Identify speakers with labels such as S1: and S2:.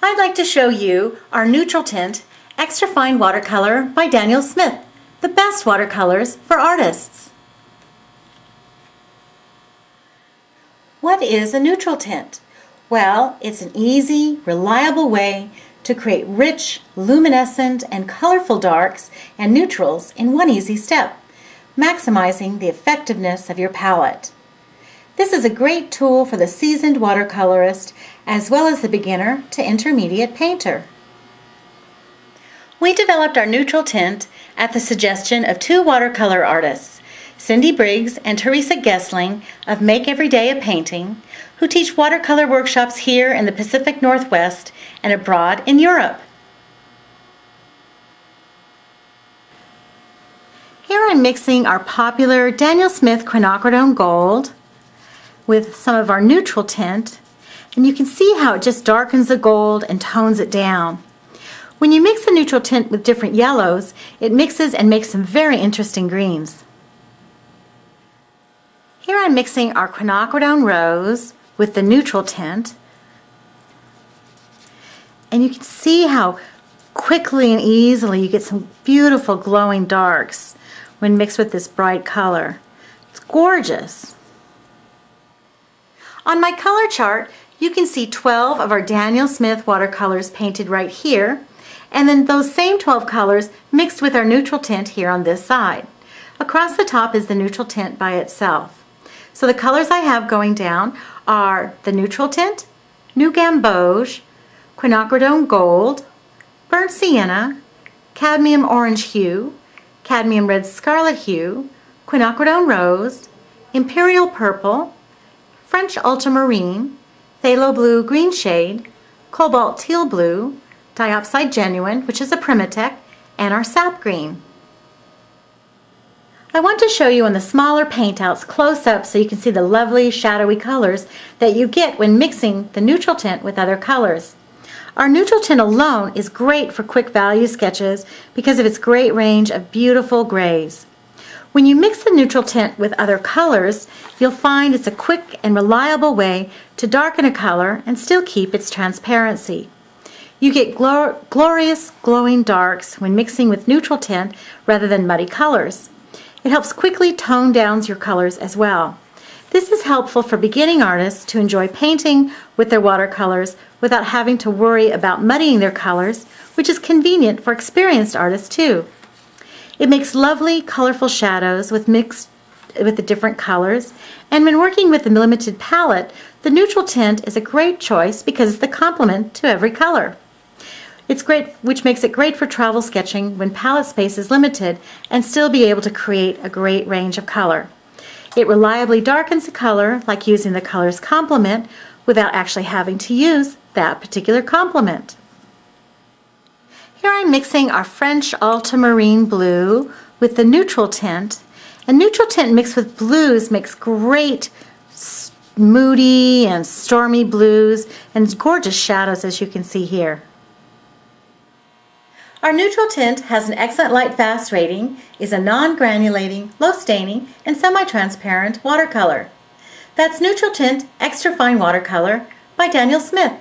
S1: I'd like to show you our Neutral Tint Extra Fine Watercolor by Daniel Smith, the best watercolors for artists. What is a neutral tint? Well, it's an easy, reliable way to create rich, luminescent, and colorful darks and neutrals in one easy step, maximizing the effectiveness of your palette. This is a great tool for the seasoned watercolorist as well as the beginner to intermediate painter. We developed our neutral tint at the suggestion of two watercolor artists, Cindy Briggs and Teresa Gessling of Make Every Day a Painting, who teach watercolor workshops here in the Pacific Northwest and abroad in Europe. Here I'm mixing our popular Daniel Smith Quinacridone Gold with some of our neutral tint, and you can see how it just darkens the gold and tones it down. When you mix the neutral tint with different yellows, it mixes and makes some very interesting greens. Here I'm mixing our Quinacridone Rose with the neutral tint, and you can see how quickly and easily you get some beautiful glowing darks when mixed with this bright color. It's gorgeous. On my color chart, you can see 12 of our Daniel Smith watercolors painted right here, and then those same 12 colors mixed with our neutral tint here on this side. Across the top is the neutral tint by itself. So the colors I have going down are the neutral tint, New Gamboge, Quinacridone Gold, Burnt Sienna, Cadmium Orange Hue, Cadmium Red Scarlet Hue, Quinacridone Rose, Imperial Purple, French Ultramarine, Phthalo Blue Green Shade, Cobalt Teal Blue, Diopside Genuine, which is a Primatech, and our Sap Green. I want to show you on the smaller paintouts close up so you can see the lovely shadowy colors that you get when mixing the neutral tint with other colors. Our neutral tint alone is great for quick value sketches because of its great range of beautiful grays. When you mix the neutral tint with other colors, you'll find it's a quick and reliable way to darken a color and still keep its transparency. You get glorious glowing darks when mixing with neutral tint rather than muddy colors. It helps quickly tone down your colors as well. This is helpful for beginning artists to enjoy painting with their watercolors without having to worry about muddying their colors, which is convenient for experienced artists too. It makes lovely, colorful shadows mixed with the different colors, and when working with a limited palette, the neutral tint is a great choice because it's the complement to every color. It's great, which makes it great for travel sketching when palette space is limited and still be able to create a great range of color. It reliably darkens a color, like using the color's complement, without actually having to use that particular complement. Here I'm mixing our French Ultramarine Blue with the neutral tint. And neutral tint mixed with blues makes great moody and stormy blues and gorgeous shadows, as you can see here. Our neutral tint has an excellent light fast rating, is a non-granulating, low staining, and semi-transparent watercolor. That's Neutral Tint Extra Fine Watercolor by Daniel Smith.